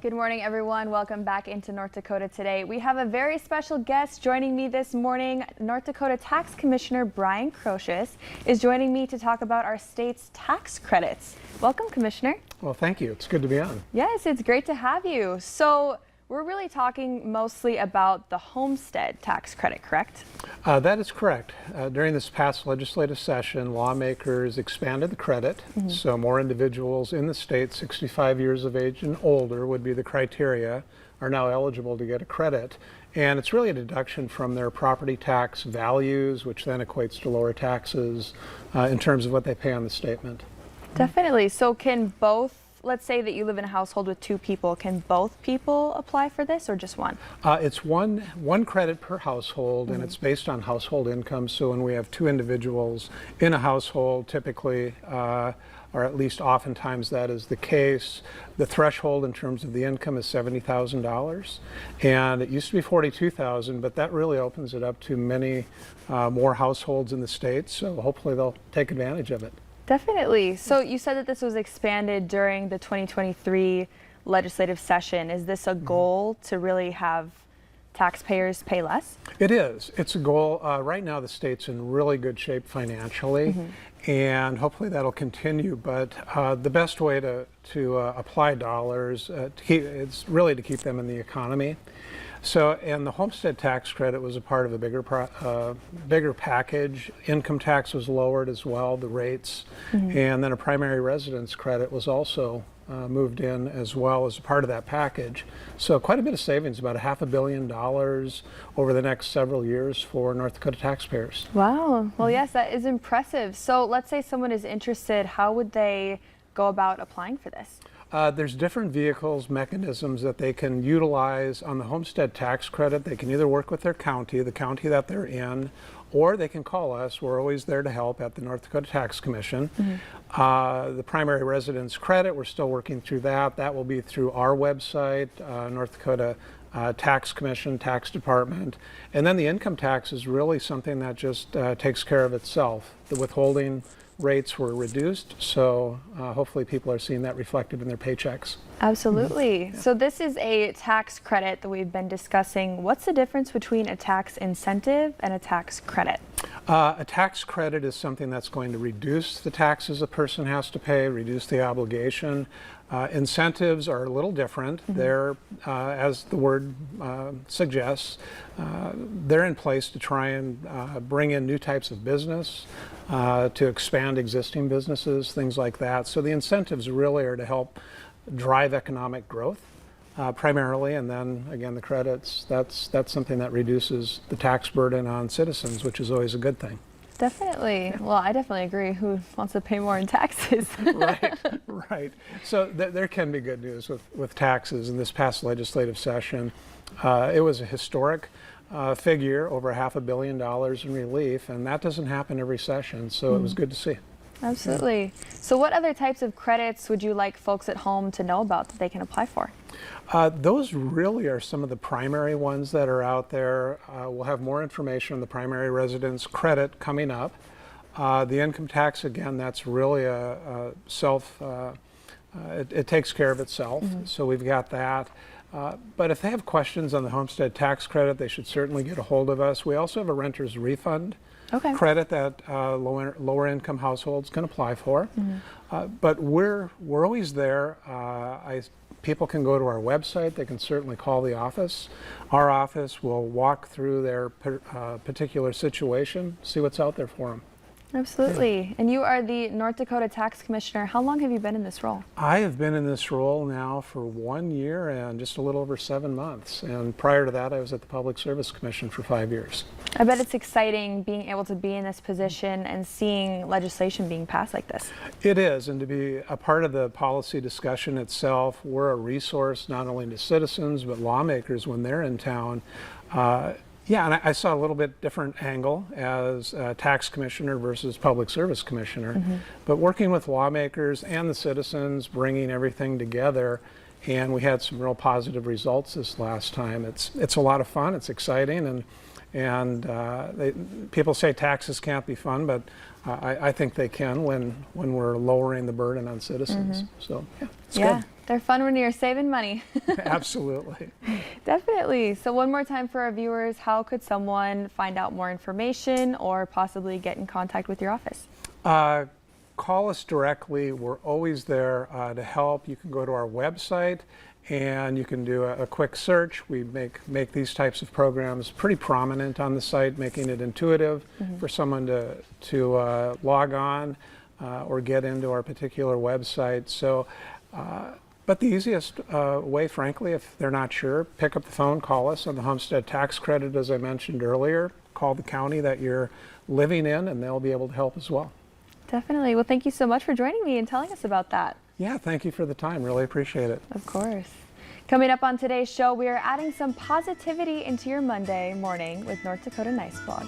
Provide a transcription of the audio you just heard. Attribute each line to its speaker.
Speaker 1: Good morning, everyone. Welcome back into North Dakota Today. We have a very special guest joining me this morning. North Dakota Tax Commissioner Brian Crocius is joining me to talk about our state's tax credits. Welcome, Commissioner.
Speaker 2: Well, thank you. It's good to be on.
Speaker 1: Yes, it's great to have you. So we're really talking mostly about the homestead tax credit, correct?
Speaker 2: That is correct. During this past legislative session, lawmakers expanded the credit, so more individuals in the state 65 years of age and older would be the criteria, are now eligible to get a credit. And it's really a deduction from their property tax values, which then equates to lower taxes in terms of what they pay on the statement.
Speaker 1: Definitely. So can both, let's say that you live in a household with two people, can both people apply for this or just one?
Speaker 2: It's one credit per household, and it's based on household income. So when we have two individuals in a household, typically, or at least oftentimes that is the case, the threshold in terms of the income is $70,000. And it used to be $42,000, but that really opens it up to many more households in the state. So hopefully they'll take advantage of it.
Speaker 1: Definitely. So you said that this was expanded during the 2023 legislative session. Is this a goal to really have taxpayers pay less?
Speaker 2: It is. It's a goal. Right now the state's in really good shape financially, and hopefully that'll continue. But the best way to apply dollars it's really to keep them in the economy. So, and the homestead tax credit was a part of a bigger package. Income tax was lowered as well, the rates, and then a primary residence credit was also moved in as well as a part of that package. So quite a bit of savings, about $500 million over the next several years for North Dakota taxpayers.
Speaker 1: Wow. Well, yes, that is impressive. So let's say someone is interested. How would they go about applying for this?
Speaker 2: There's different vehicles, mechanisms that they can utilize on the homestead tax credit. They can either work with their county, the county that they're in, or they can call us. We're always there to help at the North Dakota Tax Commission. The primary residence credit, we're still working through that. That will be through our website, North Dakota Tax Commission, Tax Department. And then the income tax is really something that just takes care of itself. The withholding rates were reduced, so hopefully people are seeing that reflected in their paychecks.
Speaker 1: Absolutely. So this is a tax credit that we've been discussing. What's the difference between a tax incentive and a tax credit?
Speaker 2: A tax credit is something that's going to reduce the taxes a person has to pay, reduce the obligation. Incentives are a little different. They're, as the word suggests, they're in place to try and bring in new types of business, to expand existing businesses, things like that. So the incentives really are to help drive economic growth primarily, and then again the credits, that's something that reduces the tax burden on citizens, which is always a good thing.
Speaker 1: Definitely. Well, I definitely agree. Who wants to pay more in taxes?
Speaker 2: Right. So there can be good news with taxes. In this past legislative session, it was a historic figure, over $500 million in relief, and that doesn't happen every session, so it was good to see.
Speaker 1: Absolutely. So what other types of credits would you like folks at home to know about that they can apply for?
Speaker 2: Those really are some of the primary ones that are out there. We'll have more information on the primary residence credit coming up. The income tax, again, that's really a it takes care of itself, so we've got that. But if they have questions on the homestead tax credit, they should certainly get a hold of us. We also have a renter's refund credit that lower income households can apply for. But we're always there. People can go to our website. They can certainly call the office. Our office will walk through their particular situation, see what's out there for them.
Speaker 1: Absolutely. And you are the North Dakota Tax Commissioner. How long have you been in this role?
Speaker 2: I have been in this role now for 1 year and just a little over 7 months. And prior to that, I was at the Public Service Commission for 5 years.
Speaker 1: I bet it's exciting being able to be in this position and seeing legislation being passed like this.
Speaker 2: It is, and to be a part of the policy discussion itself. We're a resource not only to citizens, but lawmakers when they're in town. Yeah, and I saw a little bit different angle as a tax commissioner versus public service commissioner. But working with lawmakers and the citizens, bringing everything together, and we had some real positive results this last time. It's a lot of fun. It's exciting, and people say taxes can't be fun, but I think they can when we're lowering the burden on citizens. So yeah, it's
Speaker 1: Yeah,
Speaker 2: good.
Speaker 1: they're fun when you're saving money.
Speaker 2: Absolutely.
Speaker 1: Definitely. So one more time for our viewers, how could someone find out more information or possibly get in contact with your office?
Speaker 2: Call us directly. We're always there to help. You can go to our website and you can do a quick search. We make these types of programs pretty prominent on the site, making it intuitive for someone to log on or get into our particular website. So, but the easiest way, frankly, if they're not sure, pick up the phone, call us on the homestead tax credit, as I mentioned earlier. Call the county that you're living in, and they'll be able to help as well.
Speaker 1: Definitely. Well, thank you so much for joining me and telling us about that.
Speaker 2: Yeah, thank you for the time. Really appreciate it.
Speaker 1: Of course. Coming up on today's show, we are adding some positivity into your Monday morning with North Dakota Nice Blog.